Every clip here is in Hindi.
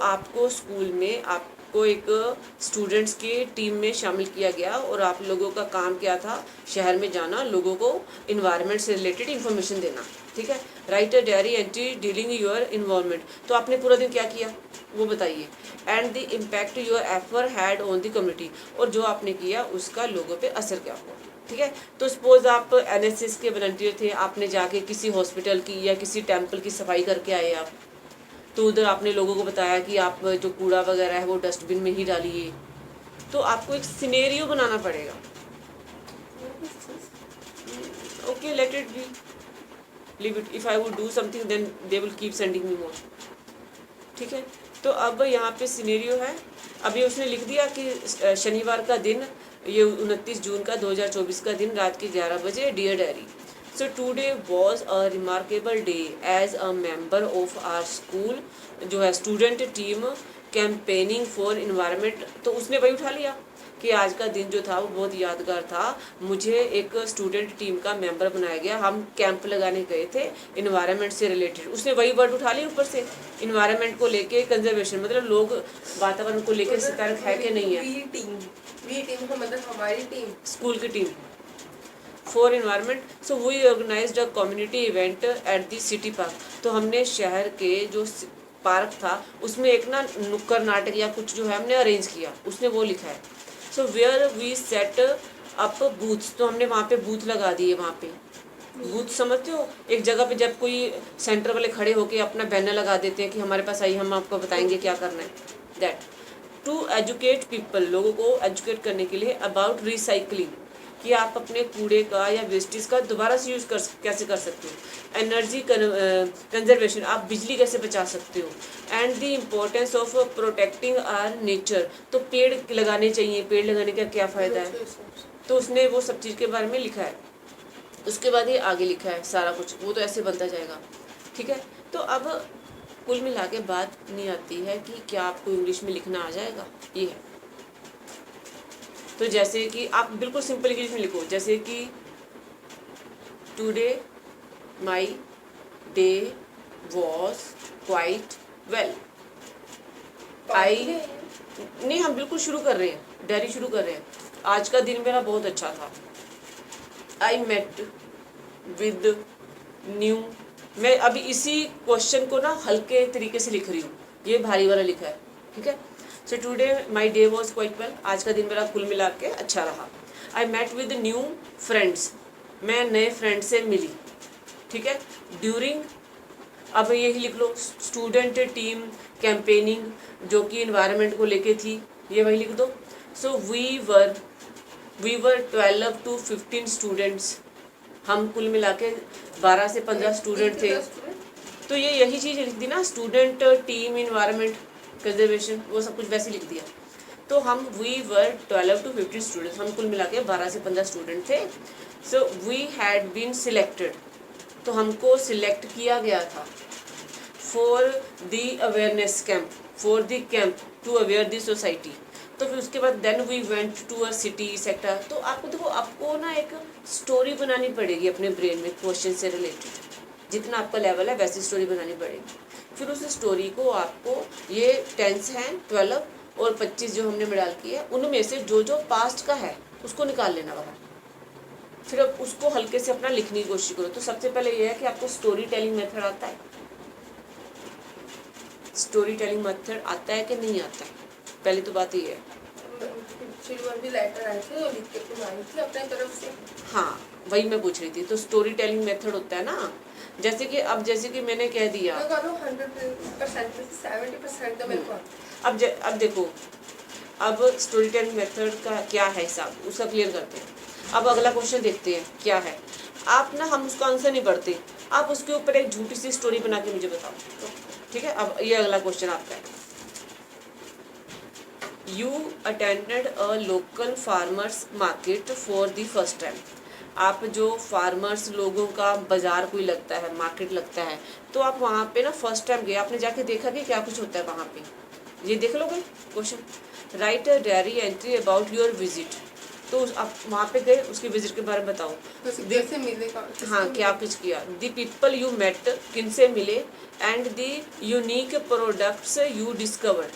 आपको स्कूल में आपको एक स्टूडेंट्स की टीम में शामिल किया गया और आप लोगों का काम क्या था, शहर में जाना, लोगों को इन्वायरमेंट से रिलेटेड इन्फॉर्मेशन देना, ठीक है। Right a diary entry dealing your involvement, तो आपने पूरा दिन क्या किया वो बताइए। And the impact your effort had on the community, और जो आपने किया उसका लोगों पे असर क्या हुआ, ठीक है। तो सपोज आप एनएसएस के वॉलंटियर थे, आपने जाके किसी हॉस्पिटल की या किसी टेम्पल की सफाई करके आए आप, तो उधर आपने लोगों को बताया कि आप जो कूड़ा वगैरह है वो डस्टबिन में ही डालिए। तो आपको एक सिनेरियो बनाना पड़ेगा। Okay, let it be, leave it. If I would do something then they will keep sending me more, ठीक है। तो अब यहाँ पे सिनेरियो है, अभी उसने लिख दिया कि शनिवार का दिन, ये 29 जून का 2024 का दिन, रात के 11 बजे, dear diary. So today was a remarkable day as a member of our school, जो है student team campaigning for environment. तो उसने वही उठा लिया कि आज का दिन जो था वो बहुत यादगार था, मुझे एक स्टूडेंट टीम का मेंबर बनाया गया, हम कैंप लगाने गए थे इन्वायरमेंट से रिलेटेड। उसने वही वर्ड उठा लिया ऊपर से, इन्वायरमेंट को लेके कंजर्वेशन, मतलब लोग वातावरण को लेकर सतर्क है कि नहीं है। वी टीम का मतलब हमारी टीम, स्कूल की team for environment. So we organised a community event at the city park. तो हमने शहर के जो पार्क था उसमें एक ना नुक्कड़ नाटक या कुछ जो है हमने अरेंज किया, उसने वो लिखा है। So where we set up booths, तो हमने वहाँ पे बूथ लगा दिए। वहाँ पे बूथ समझते हो, एक जगह पे जब कोई सेंटर वाले खड़े होके अपना बैनर लगा देते हैं कि हमारे पास आइए, हम आपको बताएंगे क्या करना है। दैट टू एजुकेट पीपल, लोगों को एजुकेट करने के लिए अबाउट रिसाइकलिंग, कि आप अपने कूड़े का या वेस्टेज का दोबारा से यूज़ कैसे कर सकते हो। एनर्जी कंजर्वेशन, आप बिजली कैसे बचा सकते हो। And the importance of protecting our nature, तो पेड़ लगाने चाहिए, पेड़ लगाने का क्या फ़ायदा है। तो उसने वो सब चीज़ के बारे में लिखा है। उसके बाद ये आगे लिखा है सारा कुछ, वो तो ऐसे बनता जाएगा, ठीक है। तो अब कुल मिला के बात नहीं आती है कि क्या आपको इंग्लिश में लिखना आ जाएगा, ये है। तो जैसे कि आप बिल्कुल सिंपल इंग्लिश में लिखो, जैसे कि today my day was quite well. I नहीं, हम बिल्कुल शुरू कर रहे हैं, डायरी शुरू कर रहे हैं। आज का दिन मेरा बहुत अच्छा था। आई मेट विद न्यू, मैं अभी इसी क्वेश्चन को ना हल्के तरीके से लिख रही हूँ, ये भारी वाला लिखा है, ठीक है। So today my day was quite well, आज का दिन मेरा कुल मिला के अच्छा रहा। I met with new friends, मैं नए फ्रेंड से मिली, ठीक है। ड्यूरिंग, अब यही लिख लो, स्टूडेंट टीम कैंपेनिंग, जो कि इन्वायरमेंट को लेके थी, ये वही लिख दो। So we were 12 to 15 students, हम कुल मिला के 12 से 15 स्टूडेंट थे। तो ये यही चीज़ लिख दी ना, स्टूडेंट टीम इन्वायरमेंट कंजर्वेशन, वो सब कुछ वैसे लिख दिया। तो हम वी वर 12 to 15 स्टूडेंट्स, हम कुल मिला के 12 से 15 स्टूडेंट थे। So we had been selected, तो हमको सिलेक्ट किया गया था। For the awareness camp, for the camp to aware the society. तो फिर उसके बाद then we went to a city sector. तो आपको देखो, आपको ना एक स्टोरी बनानी पड़ेगी अपने ब्रेन में क्वेश्चन से रिलेटेड, जितना आपका लेवल है वैसी स्टोरी बनानी पड़ेगी। फिर उस स्टोरी को आपको, ये 10 हैं 12 और 25 जो हमने में डाल की है, उनमें से जो जो पास्ट का है उसको निकाल लेना बाहर। फिर अब उसको हल्के से अपना लिखने की कोशिश करो। तो सबसे पहले ये है कि आपको स्टोरी टेलिंग मेथड आता है, स्टोरी टेलिंग मेथड आता है कि नहीं आता है, पहली तो बात ये है। लेटर आए थे तो लिख के तुम्हारी थी अपने तरफ से। हाँ, वही मैं पूछ रही थी। तो स्टोरी टेलिंग मेथड होता है ना, जैसे कि अब जैसे कि मैंने कह दिया, 100% 70% तो मेरे को। अब देखो, अब स्टोरी टेलिंग मेथड का क्या है हिसाब, उसका क्लियर करते हैं। अब अगला क्वेश्चन देखते हैं क्या है। आप ना, हम उसका आंसर नहीं पढ़ते, आप उसके ऊपर एक झूठी सी स्टोरी बना के मुझे बताओ, ठीक है। अब ये अगला क्वेश्चन आपका है। You attended a local farmers market for the first time. आप जो फार्मर्स लोगों का बाजार कोई लगता है, मार्केट लगता है, तो आप वहाँ पे ना फर्स्ट टाइम गए, आपने जाके देखा कि क्या कुछ होता है वहाँ पे, ये देख लोगे question. Right a diary entry about your visit. आप वहाँ पे गए, उसकी विजिट के बारे में बताओ। तो जैसे मिलेगा हाँ, क्या कुछ किया। द पीपल यू मेट, किनसे मिले, and the unique products you discovered.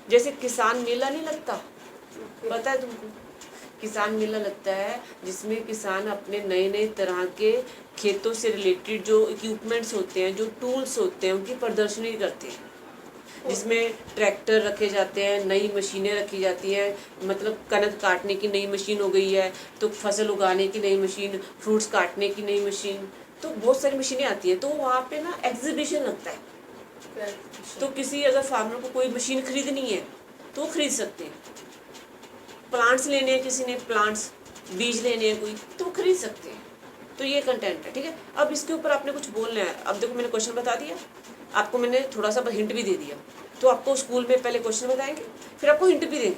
जैसे किसान मेला नहीं लगता, पता है तुमको? किसान मेला लगता है जिसमें किसान अपने नए नए तरह के खेतों से रिलेटेड जो इक्विपमेंट्स होते हैं, जो टूल्स होते हैं, उनकी प्रदर्शनी करते हैं, जिसमें ट्रैक्टर रखे जाते हैं, नई मशीनें रखी जाती हैं। मतलब कनक काटने की नई मशीन हो गई है, तो फसल उगाने की नई मशीन, फ्रूट्स काटने की नई मशीन, तो बहुत सारी मशीनें आती हैं। तो वहाँ पे ना एग्जीबिशन लगता है। तो किसी अगर फार्मर को कोई मशीन खरीदनी है तो वो खरीद सकते हैं। प्लांट्स लेने हैं, किसी ने प्लांट्स बीज लेने हैं कोई, तो वो खरीद सकते हैं। तो ये कंटेंट है, ठीक है। अब इसके ऊपर आपने कुछ बोलना है। अब देखो, मैंने क्वेश्चन बता दिया, आपको मैंने थोड़ा सा हिंट भी दे दिया। तो आपको स्कूल में पहले क्वेश्चन बताएंगे, फिर आपको हिंट भी देंगे,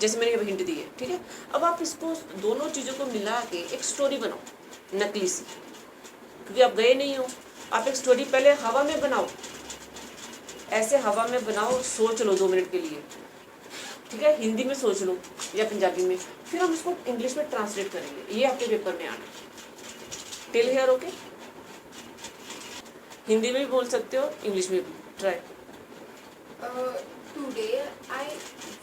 जैसे मैंने ये हिंट दी है, ठीक है। अब आप इसको दोनों चीज़ों को मिला के एक स्टोरी बनाओ नकली सी, क्योंकि आप गए नहीं हो। आप एक स्टोरी पहले हवा में बनाओ, ऐसे हवा में बनाओ, सोच लो 2 मिनट के लिए, ठीक है। हिंदी में सोच लो या पंजाबी में, फिर हम उसको इंग्लिश में ट्रांसलेट करेंगे। ये आपके पेपर में आना। Till here okay? हिंदी में भी बोल सकते हो, इंग्लिश में भी try. Today I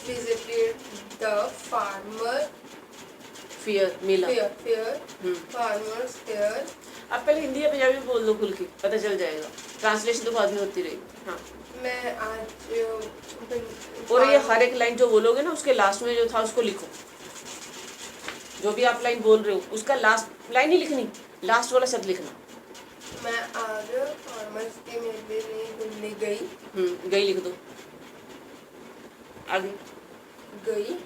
visited the farmer fear Mela. fair farmers fair. आप पहले हिंदी या पंजाबी में बोल दो खुल के, पता चल जाएगा। ट्रांसलेशन तो बाद में होती रहेगी। हाँ, मैं आज और ये हर एक लाइन जो बोलोगे ना, उसके लास्ट में जो था उसको लिखो। जो भी आप लाइन बोल रहे हो उसका लास्ट लाइन ही लिखनी, लास्ट वाला शब्द लिखना। मैं आज फार्मर्स के मेले में घूमने गई। गई लिख दो, आगे। गई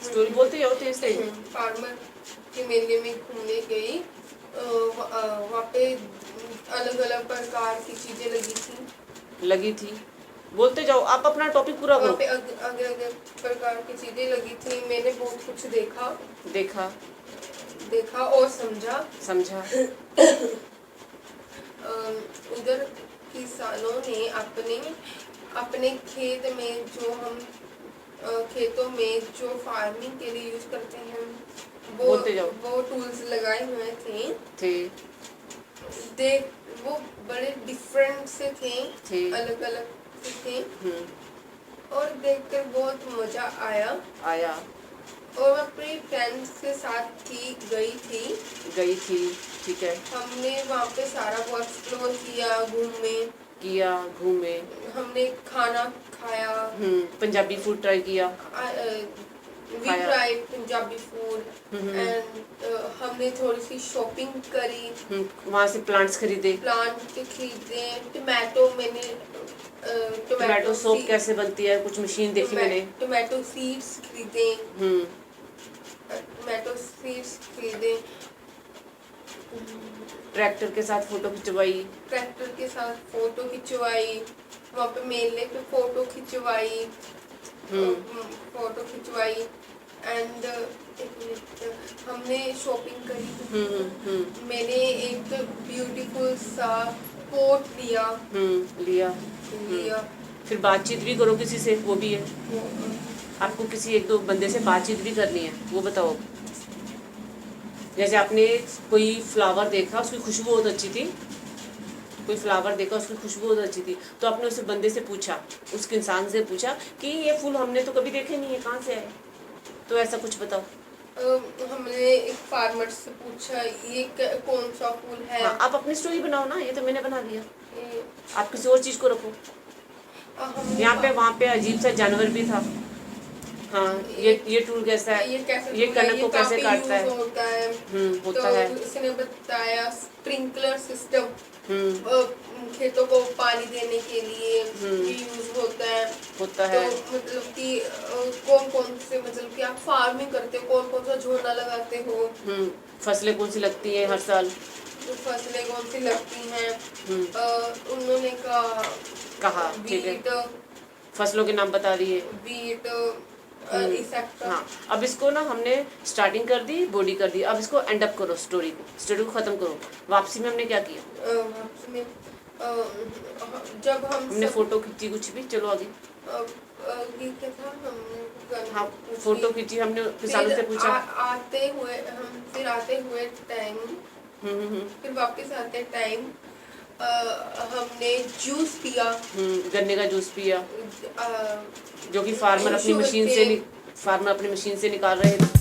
स्टोरी बोलते जाओ तेज तेज। फार्मर के मेले में घूमने गई। वहाँ पे अलग अलग प्रकार की चीजें लगी थी, बोलते जाओ, आप अपना टॉपिक पूरा वहाँ करो। पे अलग अलग प्रकार की चीजें लगी थी। मैंने बहुत कुछ देखा और समझा। उधर किसानों ने अपने खेतों में जो फार्मिंग के लिए यूज करते हैं वो टूल्स लगाए हुए थे। वो बड़े डिफरेंट से थे। अलग अलग थे। और देखकर बहुत मजा आया। और मैं अपने फ्रेंड्स के साथ गई थी, ठीक है। हमने वहाँ पे सारा वो एक्सप्लोर किया, घूमे। हमने खाना खाया, पंजाबी फूड ट्राई किया। We try Punjabi food. And हमने थोड़ी सी शॉपिंग करी। वहाँ से प्लांट्स खरीदे। टोमेटो सोप कैसे बनती है, कुछ मशीन देखी मैंने। टोमेटो सीड्स खरीदे। ट्रैक्टर के साथ फोटो खिंचवाई। वहाँ पे मेले पे फोटो खिंचवाई। एंड हमने शॉपिंग करी। मैंने एक ब्यूटीफुल सा कोट लिया। फिर बातचीत भी करो किसी से, वो भी है। आपको किसी 1-2 बंदे से बातचीत भी करनी है, वो बताओ। जैसे आपने कोई फ्लावर देखा, उसकी खुशबू बहुत अच्छी थी, तो आपने उस बंदे से पूछा, उस इंसान से पूछा कि ये फूल हमने तो कभी देखे नहीं है, कहाँ से आए? तो ऐसा कुछ बताओ। हमने एक फार्मर से पूछा ये कौन सा फूल है। हाँ, आप अपनी स्टोरी बनाओ ना, ये तो मैंने बना दिया। आप किसी और चीज को रखो। यहाँ पे वहाँ पे अजीब सा जानवर भी था। हाँ, ये टूल कैसा है, ये कनक को कैसे काटता है। होता है। तो उसने बताया स्प्रिंकलर सिस्टम खेतों को पानी देने के लिए यूज होता है। तो मतलब कि कौन से, मतलब कि आप फार्मिंग करते हो, कौन सा झोना लगाते हो, फसलें कौन सी लगती है हर साल, फसलें कौन सी लगती हैं। उन्होंने कहा ठीक है, फसलों के नाम बता दिए। बीट। हाँ, अब इसको ना हमने स्टार्टिंग कर दी, बॉडी कर दी, अब इसको एंड अप करो, स्टोरी को खत्म करो। वापसी में हमने क्या किया? वापसी में जब हमने फोटो खींची, कुछ भी। चलो आगे। ये क्या था, हमने हाँ फोटो खींची हमने, किसानों से पूछा। आते हुए टाइम फिर वापस आते टाइम हमने जूस पिया, गन्ने का जूस पिया, जो कि फार्मर अपनी मशीन से निकाल रहे थे।